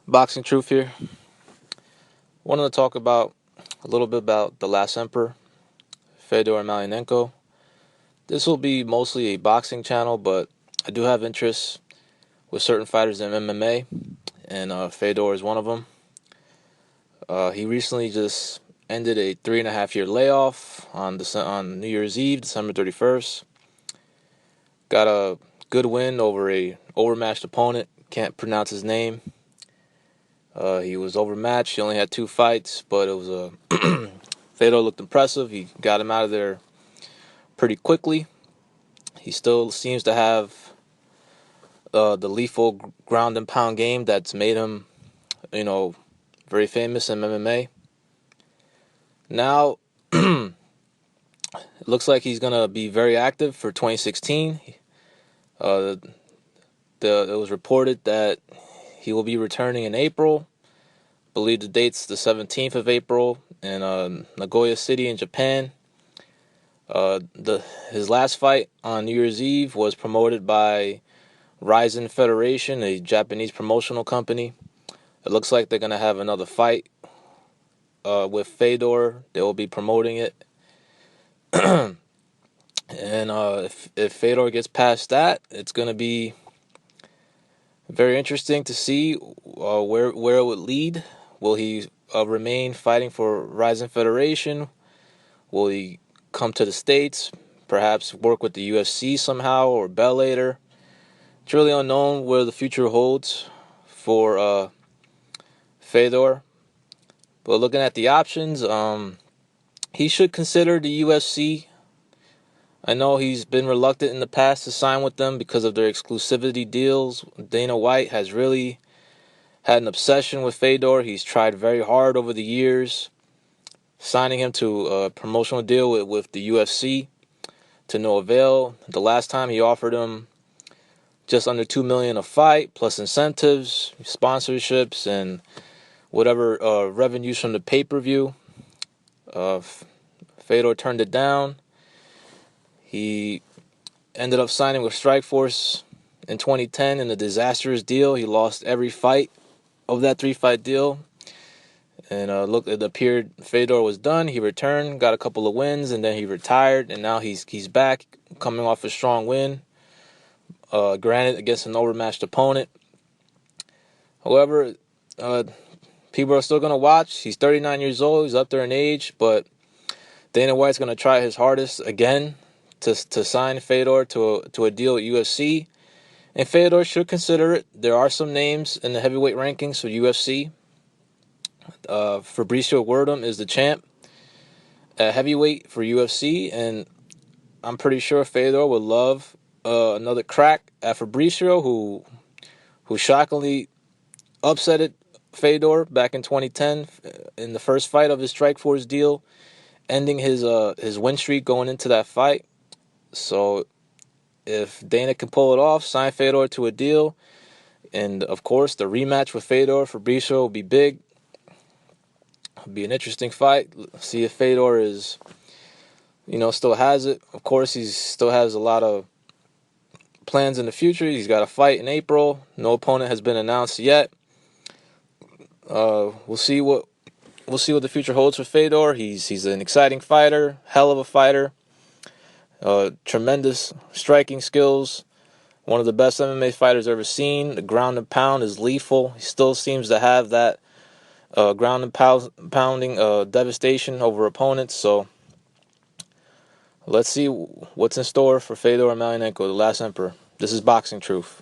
Boxing Truth here. Wanted to talk about a little bit about the last emperor, Fedor Emelianenko. This will be mostly a boxing channel, but I do have interests with certain fighters in MMA, and Fedor is one of them. He recently just ended a 3.5 year layoff on New Year's Eve, December 31st. Got a good win over a overmatched opponent. Can't pronounce his name. He was overmatched. He only had 2 fights, but it was a Fedor looked impressive. He got him out of there pretty quickly. He still seems to have the lethal ground and pound game that's made him, very famous in MMA. Now, it looks like he's gonna be very active for 2016. It was reported that he will be returning in April. I believe the date's the 17th of April in Nagoya City in Japan. His last fight on New Year's Eve was promoted by Rizin Federation, a Japanese promotional company. It looks like they're going to have another fight with Fedor. They will be promoting it. And if Fedor gets past that, it's going to be very interesting to see where it would lead. Will he remain fighting for Rizin Federation? Will he come to the States, perhaps work with the UFC somehow or Bellator? It's really unknown where the future holds for Fedor. But looking at the options, he should consider the UFC. I know he's been reluctant in the past to sign with them because of their exclusivity deals. Dana White has really had an obsession with Fedor. He's tried very hard over the years, signing him to a promotional deal with the UFC to no avail. The last time he offered him just under $2 million a fight, plus incentives, sponsorships, and whatever revenues from the pay-per-view. Fedor turned it down. He ended up signing with Strikeforce in 2010 in a disastrous deal. He lost every fight of that 3-fight deal. And it appeared Fedor was done. He returned, got a couple of wins, and then he retired. And now he's back, coming off a strong win. Granted, against an overmatched opponent. However, people are still going to watch. He's 39 years old. He's up there in age. But Dana White's going to try his hardest again to sign Fedor to a deal at UFC. And Fedor should consider it. There are some names in the heavyweight rankings for UFC. Fabricio Werdum is the champ at heavyweight for UFC. And I'm pretty sure Fedor would love another crack at Fabricio, who shockingly upsetted Fedor back in 2010 in the first fight of his Strikeforce deal, ending his win streak going into that fight. So if Dana can pull it off, sign Fedor to a deal, and of course the rematch with Fedor Fabricio will be big. It'll be an interesting fight. See if Fedor is, still has it. Of course, he still has a lot of plans in the future. He's got a fight in April. No opponent has been announced yet. We'll see what the future holds for Fedor. He's an exciting fighter, hell of a fighter. Tremendous striking skills. One of the best MMA fighters ever seen. The ground and pound is lethal. He still seems to have that ground and pounding devastation over opponents. So let's see what's in store for Fedor Emelianenko, the last emperor. This is Boxing Truth.